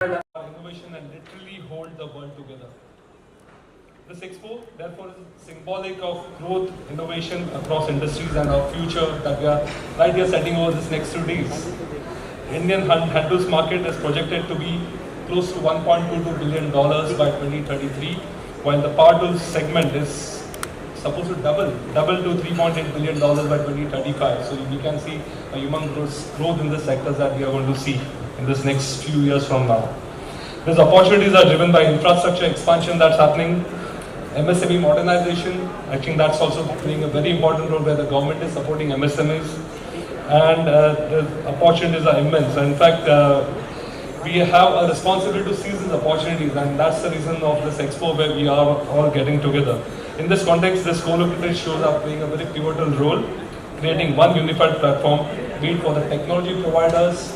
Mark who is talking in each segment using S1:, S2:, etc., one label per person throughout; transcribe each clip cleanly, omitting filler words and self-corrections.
S1: Innovation and literally hold the world together. This expo, therefore, is symbolic of growth, innovation across industries and our future that we are right here setting over this next 2 days. Indian handles market is projected to be close to $1.22 billion by 2033, while the power tools segment is supposed to double to $3.8 billion by 2035. So we can see a humongous growth in the sectors that we are going to see in this next few years from now. These opportunities are driven by infrastructure expansion that's happening, MSME modernization. I think that's also playing a very important role where the government is supporting MSMEs, and the opportunities are immense. In fact, we have a responsibility to seize these opportunities, and that's the reason of this expo where we are all getting together. In this context, this co-located shows are playing a very pivotal role, creating one unified platform, be it for the technology providers,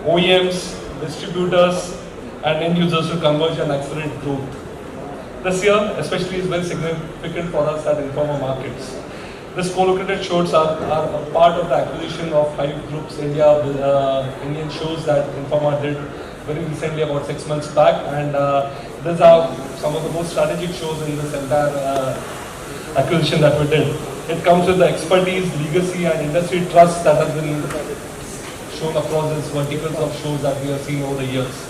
S1: OEMs, distributors, and end users to converge and accelerate growth. This year, especially, is very significant for us at Informa Markets. This co-located shows are a part of the acquisition of Hive Group's Indian shows that Informa did very recently, about 6 months back, and these are some of the most strategic shows in this entire acquisition that we did. It comes with the expertise, legacy, and industry trust that has been shown across these verticals of shows that we have seen over the years.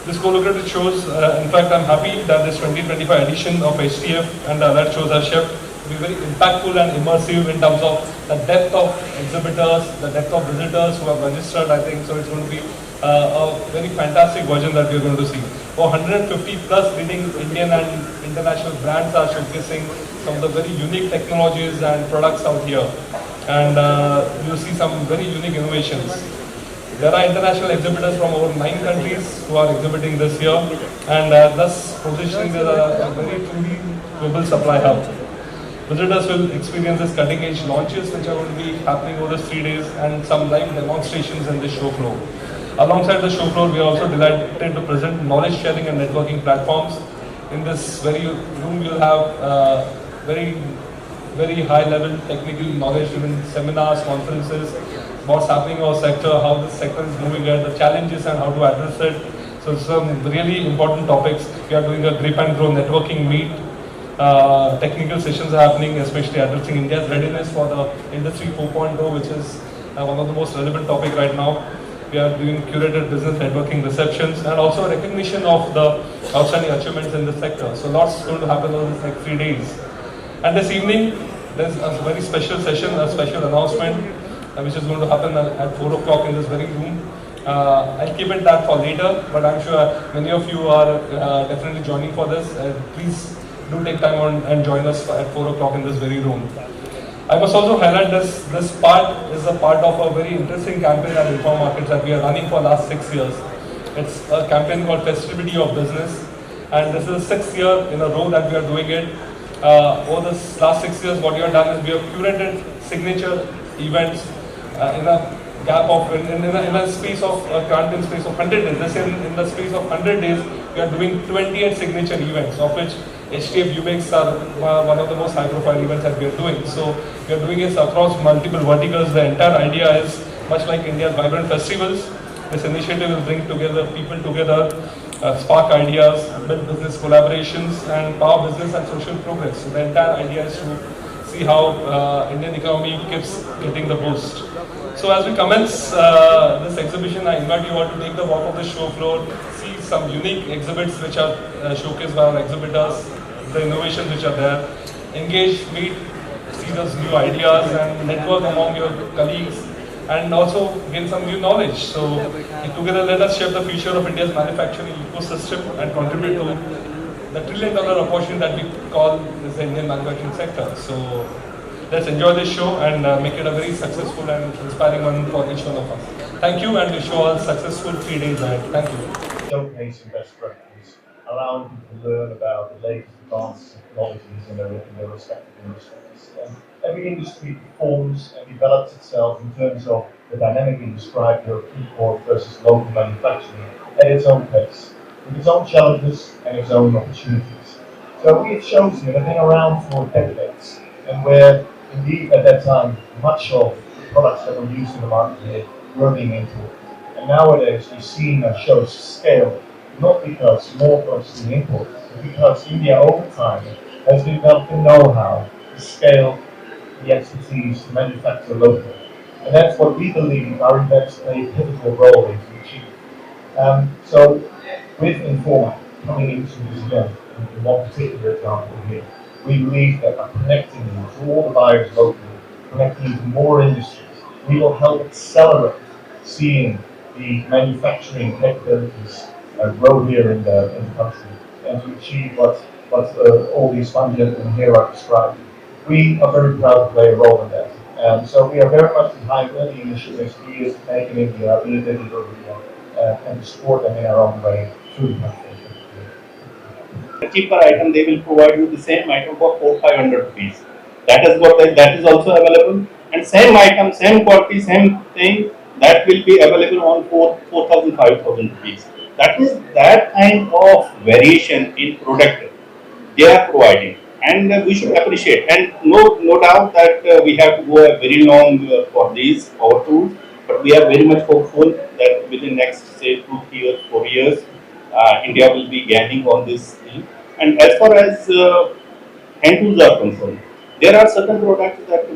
S1: This co-located shows, in fact, I'm happy that this 2025 edition of HTF and other shows are shaped to be very impactful and immersive in terms of the depth of exhibitors, the depth of visitors who have registered, I think. So it's going to be a very fantastic version that we're going to see. For 150 plus leading Indian and international brands are showcasing some of the very unique technologies and products out here. And you'll see some very unique innovations. There are international exhibitors from over 9 countries who are exhibiting this year, and thus positioning a very truly global supply hub. Visitors will experience these cutting-edge launches which are going to be happening over the 3 days, and some live demonstrations in the show floor. Alongside the show floor, we are also delighted to present knowledge sharing and networking platforms. In this very room, you'll have very high-level technical knowledge-driven seminars, conferences, what's happening in our sector, how the sector is moving ahead, the challenges and how to address it. So some really important topics. We are doing a grip and grow networking meet. Technical sessions are happening, especially addressing India's readiness for the Industry 4.0, which is one of the most relevant topics right now. We are doing curated business networking receptions and also recognition of the outstanding achievements in the sector. So lots going to happen over the next 3 days. And this evening, there's a very special session, a special announcement, which is going to happen at 4 o'clock in this very room. I'll keep it that for later, but I'm sure many of you are definitely joining for this. Please do take time on and join us at 4 o'clock in this very room. I must also highlight this part is a part of a very interesting campaign at Informa Markets that we are running for the last 6 years. It's a campaign called Festivity of Business, and this is the 6th year in a row that we are doing it. Over the last 6 years, what we have done is we have curated signature events in a gap of in a space of quarantine space of 100 days. This in the space of 100 days, we are doing 28 signature events, of which HTF UBEX are one of the most high-profile events that we are doing. So we are doing this across multiple verticals. The entire idea is much like India's vibrant festivals. This initiative will bring together people together, spark ideas, build business collaborations, and power business and social progress. So the entire idea is to see how Indian economy keeps getting the boost. So as we commence this exhibition, I invite you all to take the walk of the show floor, see some unique exhibits which are showcased by our exhibitors, the innovations which are there, engage, meet, see those new ideas and network among your colleagues, and also gain some new knowledge. So together let us shape the future of India's manufacturing ecosystem and contribute to the trillion-dollar opportunity that we call is the Indian manufacturing sector. So let's enjoy this show and make it a very successful and inspiring one for each one of us. Thank you, and wish you all successful 3 days ahead. Thank you.
S2: Showcasing best practices, allowing people to learn about the latest advances and technologies in their respective industries. Every industry performs and develops itself in terms of the dynamic you described, your import versus local manufacturing, at its own pace, with its own challenges and its own opportunities. So we have shows here that have been around for decades, and where indeed at that time much of the products that were used in the market here were being imported. And nowadays we're seeing that shows scale, not because more products are being imported, but because India over time has developed the know-how, the scale, the expertise to manufacture locally. And that's what we believe our events play a pivotal role in to achieve. So with Informa coming into this event, in one particular example here, we believe that by connecting you to all the buyers locally, connecting you to more industries, we will help accelerate seeing the manufacturing capabilities grow here in the country and to achieve what all these fine gentlemen here are describing. We are very proud to play a role in that. So we are very much behind any initiatives, be it Make in India, be it Digital India, and to support them in our own way through the country.
S3: A cheaper item, they will provide you the same item for 400-500 rupees. That is also available. And same item, same quality, same thing, that will be available on 4,000, 5,000 rupees. That is that kind of variation in product they are providing, and we should appreciate. And no doubt that we have to go a very long for these power tools, but we are very much hopeful that within next say 2, 3 years, 4 years, India will be gaining on this thing. And as far as hand tools are concerned, there are certain products that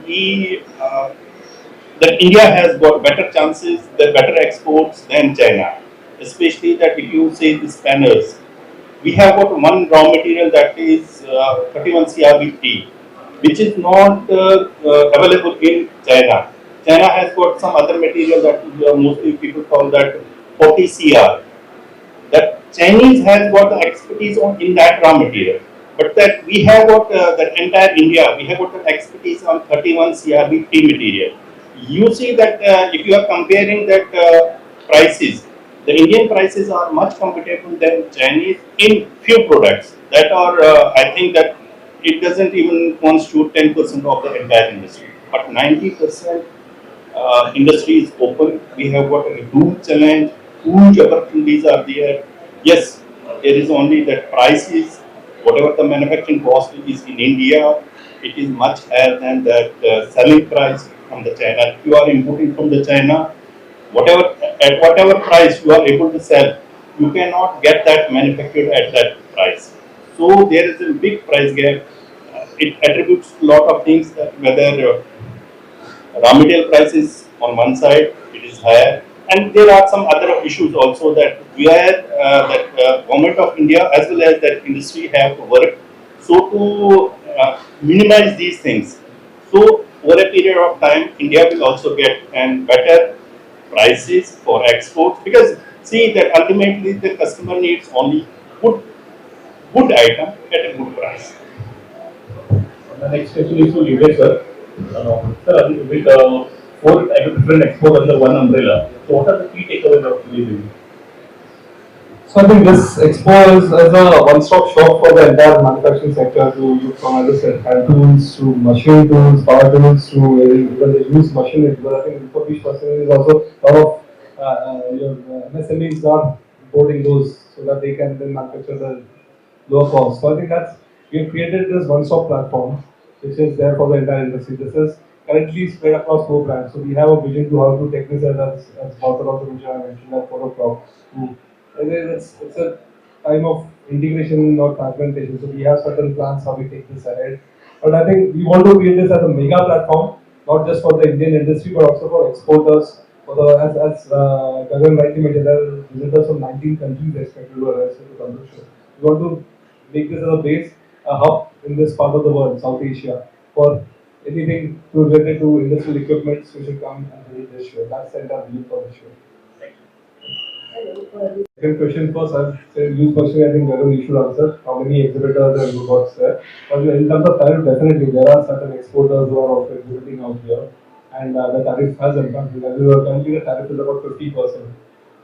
S3: India has got better chances, the better exports than China. Especially that if you say the spanners, we have got one raw material that is 31 CRBT, which is not available in China. China has got some other material that mostly people call that 40 CR. That Chinese has got the expertise in that raw material, but that we have got that entire India, we have got an expertise on 31 CRBT material. You see that if you are comparing that prices, the Indian prices are much competitive than Chinese in few products that are, I think that it doesn't even constitute 10% of the entire industry, but 90% industry is open. We have got a huge challenge, huge opportunities are there. Yes, there is only that price is, whatever the manufacturing cost is in India, it is much higher than that selling price from the China. If you are importing from the China, whatever at whatever price you are able to sell, you cannot get that manufactured at that price. So there is a big price gap. It attributes a lot of things that whether raw material prices on one side it is higher, and there are some other issues also that where government of India as well as that industry have to work so to minimize these things. So over a period of time, India will also get and better prices for exports, because see that ultimately the customer needs only good item at a good price.
S4: The next question is to Vivek sir. Sir, with four different expos under one umbrella, so what are the key takeaways of today's review?
S5: So I think this expo is a one-stop shop for the entire manufacturing sector, to look from, as I said, hand tools to machine tools, power tools to even the used machinery. Because I think for each person is also a lot of your MSMEs are importing those so that they can then manufacture the lower cost. So I think that's, we have created this one-stop platform which is there for the entire industry. This is currently spread across 4 brands. So we have a vision to how to take this as Walter also mentioned at 4 o'clock. And then it's a time of integration, not fragmentation. So we have certain plans how we take this ahead. But I think we want to create this as a mega platform, not just for the Indian industry, but also for exporters. For the as Gagan rightly mentioned, there are visitors from 19 countries expected to arrive to come to show. We want to make this as a base, a hub in this part of the world, South Asia, for anything related to industrial equipment. We should come and visit this show. That's the entire vision for the show. Second question first, I've said use question, I think Gagan you should answer. How many exhibitors and robots there? But in terms of tariff, definitely there are certain exporters who are also exhibiting out here, and the tariff has impacted. Currently, the tariff is about 50%.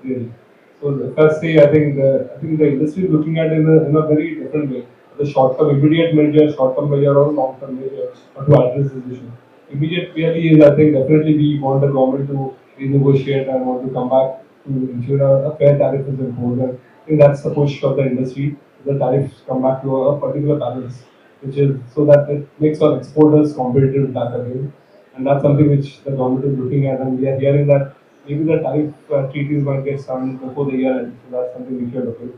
S5: Really. So firstly, I think the industry is looking at it in a very different way. The short-term immediate measure, short-term measure, or long-term measure to address this issue. Immediate really is, I think definitely we want the government to renegotiate and want to come back to ensure a fair tariff is imposed. And I think that's the push of the industry. The tariffs come back to a particular balance, which is so that it makes our exporters competitive back again. And that's something which the government is looking at. And we are hearing that maybe the tariff treaties might get signed before the year end. So that's something we should look at.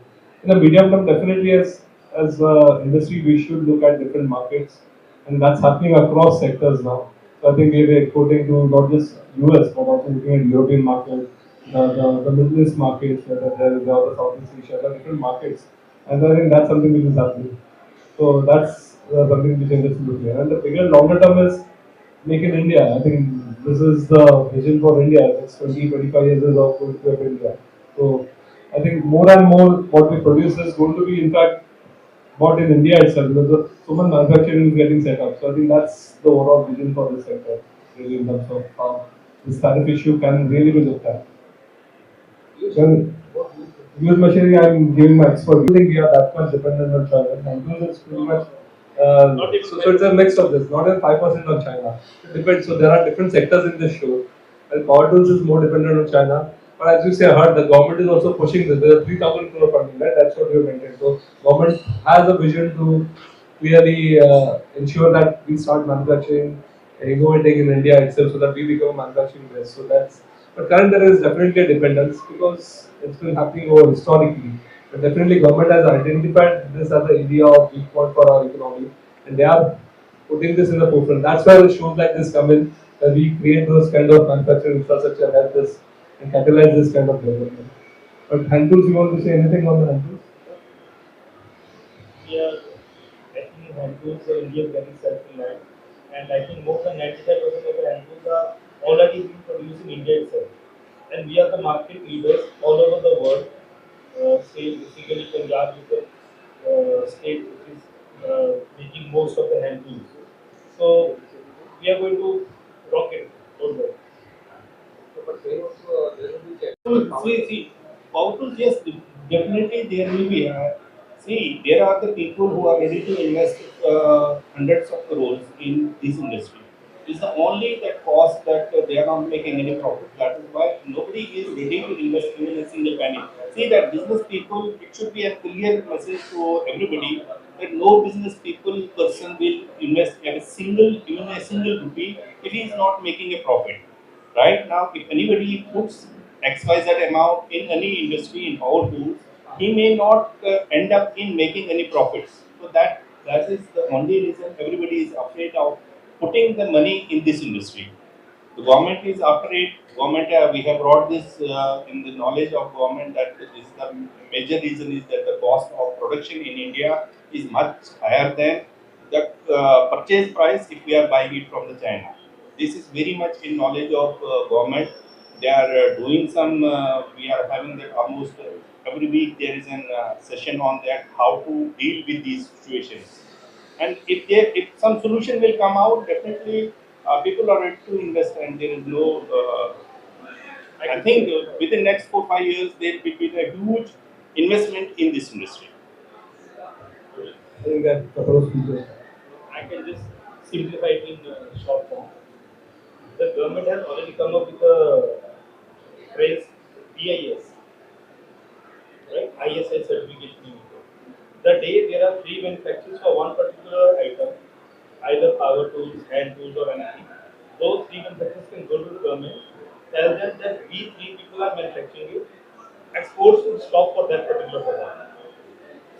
S5: In the medium term, definitely as industry, we should look at different markets, and that's happening across sectors now. So I think we're exporting to not just US, but also looking at European market, the Middle East markets, the other Southeast Asia, the different markets, and I think that's something which is happening. So that's something which industry is looking at. And the bigger longer term is make in India. I think this is the vision for India. Next 20, 25 years is of going to be of India. So I think more and more what we produce is going to be in fact bought in India itself because so much manufacturing is getting set up. So I think that's the overall vision for this sector, really in terms of how this tariff issue can really be looked at. Then, use machinery, I'm giving my expert. I don't think we are that much dependent on China. And is pretty much. So it's a mix of this, not even 5% on China. It depends. So there are different sectors in this show. And power tools is more dependent on China. But as you say, I heard the government is also pushing this. There's a 3,000 crore funding, right? That's what we maintained. So government has a vision to clearly ensure that we start manufacturing and innovating in India itself so that we become a manufacturing base. So that's, but current there is definitely a dependence because it's been happening over historically. But definitely government has identified this as an area of weak point for our economy and they are putting this in the forefront. That's why shows like this come in, that we create those kind of manufacturing infrastructure, help this and catalyze this kind of development. But hand tools, you want to say anything on the hand tools?
S4: Yeah, I think hand tools are India very self-reliant, and I think more than 95% of the hand tools are already being produced in India itself. And we are the market leaders all over the world. Say basically Punjab is the state which is making most of the hand tools. So we are going to rock it. Don't worry. See, power tools, yes, definitely there will be. See, there are the people who are ready to invest hundreds of crores in this industry. It's the only that cost that they are not making any profit. That is why nobody is ready to invest even a single penny. See that business people, it should be a clear message to everybody that no business people person will invest at a single, even a single rupee if he is not making a profit. Right now, if anybody puts XYZ amount in any industry in power tools, he may not end up in making any profits. So that is the only reason everybody is afraid of putting the money in this industry. The government is after it. Government, we have brought this in the knowledge of government that this is the major reason is that the cost of production in India is much higher than the purchase price if we are buying it from the China. This is very much in knowledge of government. They are doing some. We are having that almost every week. There is an session on that how to deal with these situations. And if some solution will come out, definitely people are ready to invest, and there is no. I think within next 4 5 years there will be a huge investment in this industry.
S5: I think that couple of speakers.
S4: I can just simplify it in short form. The government has already come up with a phrase BIS, right? ISI certification. The day there are three manufacturers for one particular item, either power tools, hand tools, or anything, those three manufacturers can go to the government, tell them that we three people are manufacturing it, exports will stop for that particular product.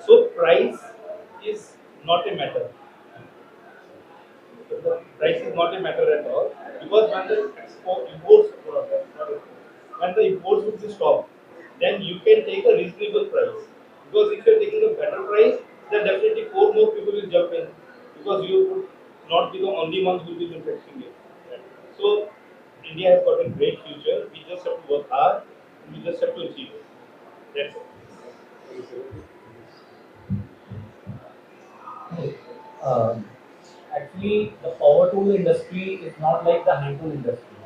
S4: So price is not a matter. The price is not a matter at all because when the when the imports would be stopped, then you can take a reasonable price. Because if you are taking a better price, then definitely four more people will jump in because you would not be the only ones who will be manufacturing it. So India has got a great future. We just have to work hard. And we just have to achieve it. That's it.
S6: Um, Actually, the power tool industry is not like the hand tool industry.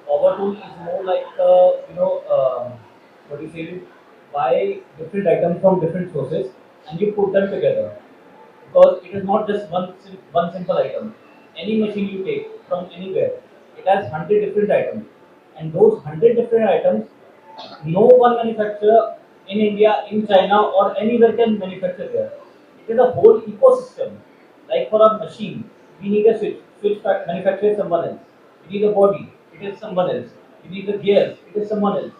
S6: Power tool is more like what you say, you buy different items from different sources and you put them together. Because it is not just one simple item. Any machine you take from anywhere, it has 100 different items, and those 100 different items, no one manufacturer in India, in China, or anywhere can manufacture there. It is a whole ecosystem. Like for a machine, we need a switch. Switch manufacturer is someone else. We need a body. It is someone else. you need the gears, it is someone else.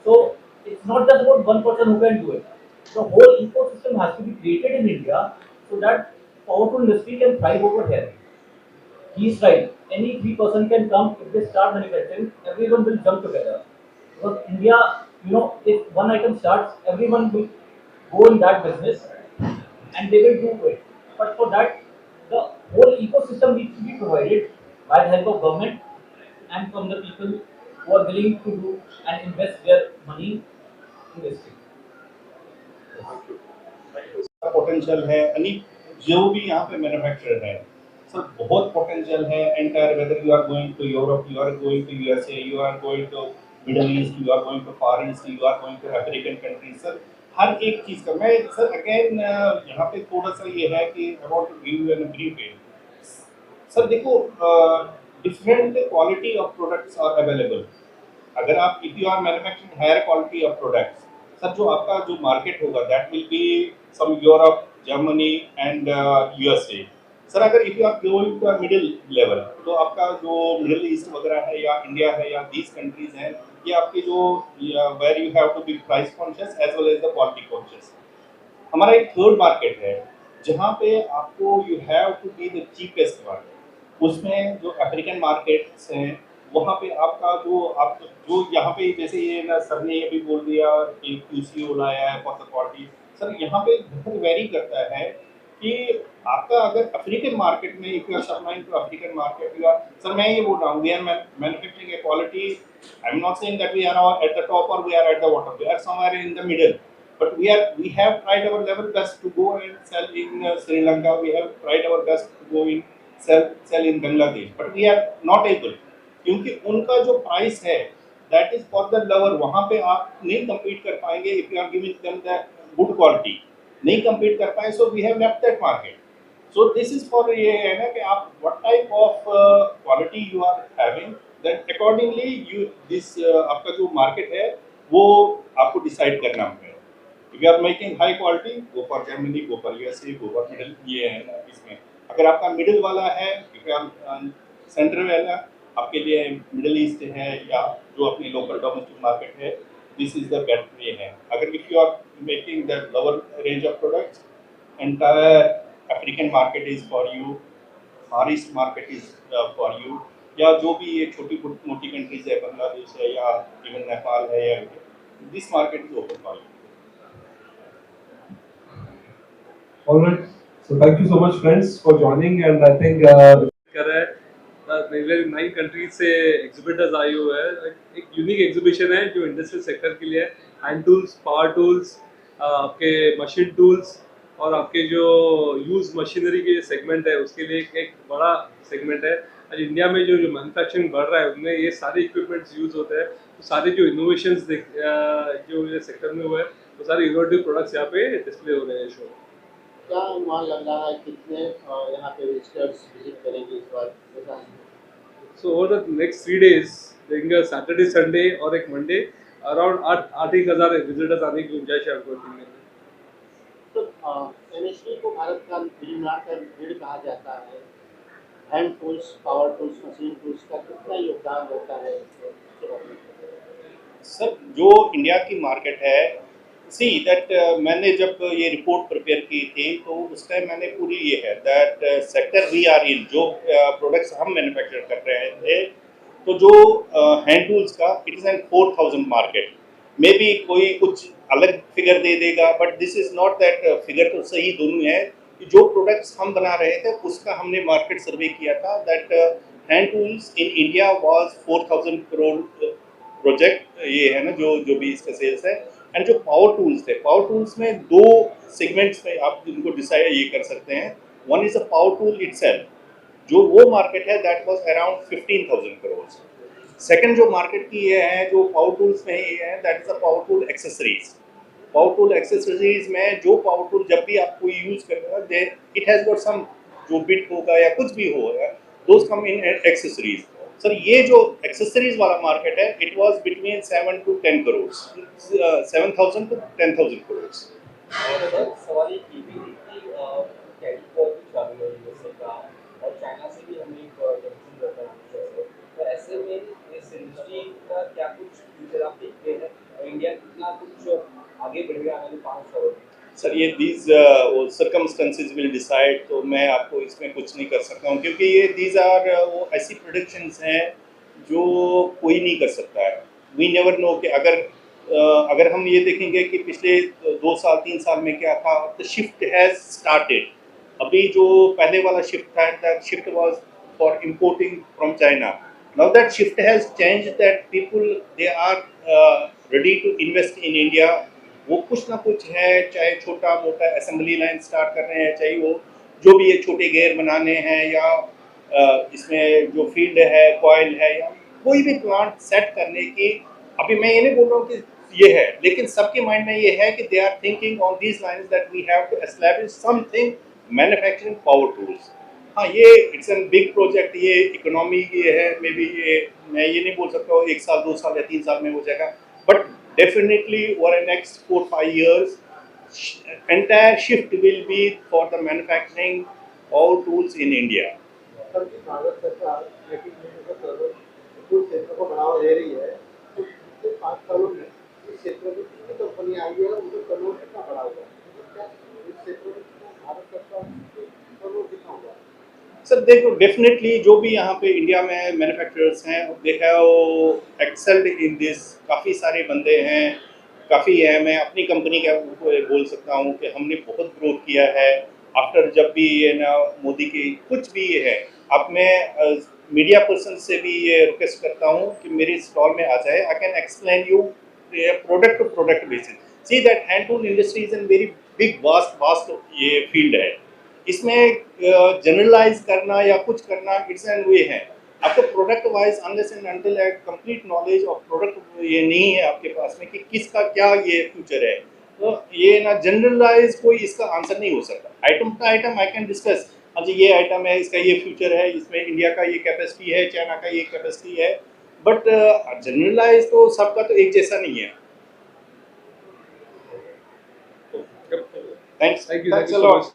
S6: So it's not just about one person who can do it. The whole ecosystem has to be created in India so that powerful industry can thrive over here. He's right. Any three-person can come if they start manufacturing. Everyone will jump together. Because India, if one item starts, everyone will go in that business and they will do it. But for that, the whole ecosystem needs to be provided by the help of government and from the people who are willing to do and invest their money in this thing.
S3: Potential है यानी जो भी यहाँ पे manufacturer है sir बहुत potential है entire whether you are going to Europe you are going to USA you are going to Middle East you are going to Far East you are going to African countries sir हर एक चीज़ का मैं sir again यहाँ पे थोड़ा सा ये है कि I want to give you an brief sir देखो different quality of products are available अगर आप if you are manufacturing higher quality of products sir जो आपका जो मार्केट होगा that will be some Europe Germany and USA sir अगर if you are going to a middle level तो आपका जो मिडिल ईस्ट वगैरह है या इंडिया है या दीज कंट्रीज हैं ये आपके जो where you have to be price conscious as well as the quality conscious हमारा एक थर्ड मार्केट है जहाँ पे आपको you have to be the cheapest market उसमें जो अफ्रीकन मार्केट्स हैं वहाँ पे आपका जो यहाँ पे जैसे ये ना सर ने ये भी बोल दिया कि QCO लाया है फॉर द क्वालिटी सर यहाँ पे बहुत वेरी करता है कि आपका अगर अफ्रीकन मार्केट में if you are supplying to African market you are sir मैं ये बोल रहा हूँ we are manufacturing a quality I am not saying that we are at the top or we are at the bottom we are somewhere in the middle but we have tried our level best to go and sell in Sri Lanka we have tried our best to go in sell in Bangladesh but we are not able क्योंकि उनका जो price है that is for the lower वहाँ पे आप नहीं compete कर पाएंगे if you are giving them the good quality नहीं कम्पीट कर पाए so we have left that market so this is for ये है ना कि आप what type of quality you are having that accordingly you this आपका जो मार्केट है वो आपको डिसाइड करना होगा if you are making high quality go for Germany go for USA go for middle ये है ना इसमें अगर आपका मिडिल वाला है इफ यू आर सेंटर वाला आपके लिए मिडिल ईस्ट है या जो अपनी लोकल डोमेस्टिक मार्केट है this is the better way है अगर if you are making the lower range of products entire African market is for you Far East market is for you या जो भी ये छोटी मोटी कंट्रीज है बांग्लादेश है या इवन नेपाल है या this market is open for you
S5: All right. So thank you so much, friends, for joining. And I think
S1: कर रहा है 9 कंट्रीज से एग्जिबिटर्स आए हुए हैं एक यूनिक एग्जीबिशन है जो इंडस्ट्रियल सेक्टर के लिए हैंड टूल्स पावर टूल्स आपके मशीन टूल्स और आपके जो यूज मशीनरी के सेगमेंट है उसके लिए एक बड़ा सेगमेंट है आज इंडिया में जो मैन्युफैक्चरिंग बढ़ रहा है उनमें ये सारे इक्विपमेंट्स यूज होते हैं तो सारे जो इनोवेशंस जो ये सेक्टर में हुए हैं वो सारे इनोवेटिव प्रोडक्ट्स यहाँ पे डिस्प्ले हो रहे हैं शो
S7: क्या अनुमान लग रहा है कितने यहाँ पे विजिटर्स विजिट करेंगे इस बार
S1: So over the next 3 days, देंगे सैटरडे संडे और एक मंडे अराउंड 8,000 विजिटर्स आने की गुंजाइश है आपको तीन दिन में
S7: तो एमएसपी को भारत का विनिर्माण का रीढ़ कहा जाता है hand tools power tools machine tools का कितना योगदान रहता है
S3: सर जो इंडिया की मार्केट है सी दैट मैंने जब ये रिपोर्ट प्रिपेयर की थी तो उस टाइम मैंने पूरी ये है that sector we are in जो प्रोडक्ट्स हम मैन्युफैक्चर कर रहे थे तो जो हैंड टूल्स का it is an 4,000 market may be कोई कुछ अलग फिगर दे देगा but this is not that figure तो सही दोनों है कि जो प्रोडक्ट्स हम बना रहे थे उसका हमने मार्केट सर्वे किया था that hand tools in India was 4,000 crore project ये है ना जो भी इसका सेल्स है एंड जो पावर टूल्स थे पावर टूल्स में दो सेगमेंट्स में आप इनको डिसाइड ये कर सकते हैं one is a power tool itself जो वो मार्केट है that was around 15,000 crore second जो मार्केट की ये है जो पावर टूल्स में ये है that is a power tool accessories में जो पावर टूल जब भी आप कोई यूज करेगा इट हैज गॉट सम जो बिट होगा या कुछ भी होगा those come in accessories sir ये जो एक्सेसरीज वाला मार्केट है it was between 7 to 10 crore 7,000 to 10,000 crore
S8: सवाल ये भी थी कि कैलिपर भी चालू है यूएसए का और चाइना से भी हमने एक टेंशन रहता है तो ऐसे में इस इंडस्ट्री का इंडिया कितना कुछ आगे बढ़ गया आने 5 सालों में?
S3: सर ये दीज सर्कमस्टेंसेज विल डिसाइड, तो मैं आपको इसमें कुछ नहीं कर सकता हूँ, क्योंकि ये दीज आर वो ऐसी प्रोडिक्शंस हैं जो कोई नहीं कर सकता है। वी नेवर नो कि अगर हम ये देखेंगे कि पिछले 2 साल 3 साल में क्या था, द शिफ्ट हैज स्टार्टेड। अभी जो पहले वाला शिफ्ट था, that shift was for importing from China. Now that shift has change, that people they are ready to invest in India. वो कुछ ना कुछ है, चाहे छोटा मोटा असेंबली लाइन स्टार्ट कर रहे हैं, चाहे वो जो भी ये छोटे गेयर बनाने हैं, या इसमें जो फील्ड है कॉयल है, या कोई भी प्लांट सेट करने की। अभी मैं ये नहीं बोल रहा हूँ कि ये है, लेकिन सबके माइंड में ये है कि they are thinking on these lines that we have to establish something manufacturing power tools. हाँ, ये इट्स एन बिग प्रोजेक्ट, ये इकोनॉमी ये है, मे बी ये मैं ये नहीं बोल सकता हूँ 1 साल 2 साल या 3 साल में हो जाएगा, but definitely over the next 4-5 years, entire shift will be for the manufacturing all tools in India.
S7: Sir की भारत सरकार मेकिंग इंडिया का सर्व क्षेत्र को बढ़ावा दे रही है, तो पिछले 5 सालों में इस क्षेत्र में कितनी कंपनी आई है और उनका टर्नओवर कितना बढ़ा हुआ है? इस क्षेत्र में भारत सरकार टर्नओवर कितना हुआ है?
S3: सर देखो, डेफिनेटली जो भी यहाँ पे इंडिया में मैन्युफैक्चरर्स हैं, they have excelled in this. काफ़ी सारे बंदे हैं, काफ़ी है। मैं अपनी कंपनी का बोल सकता हूँ कि हमने बहुत ग्रोथ किया है आफ्टर, जब भी ये ना मोदी की कुछ भी ये है। अब मैं मीडिया पर्सन से भी ये रिक्वेस्ट करता हूँ कि मेरे स्टॉल में आ जाए। I can explain you product to product basis. See that hand tool industry is an very big vast ये फील्ड है। इसमें जनरलाइज करना या कुछ करना इट्स एन वे है। आपको product wise unless and until complete knowledge of product ये नहीं है आपके पास में कि किसका क्या ये फ्यूचर है, तो ये ना जनरलाइज कोई इसका आंसर नहीं हो सकता। आइटम का आइटम आई कैन डिस्कस, अच्छा ये आइटम है, इसका ये फ्यूचर है, इसमें इंडिया का ये कैपेसिटी है, चाइना का ये कैपेसिटी है, बट जनरलाइज तो सबका तो एक जैसा नहीं है। Thanks
S1: Thank you so much.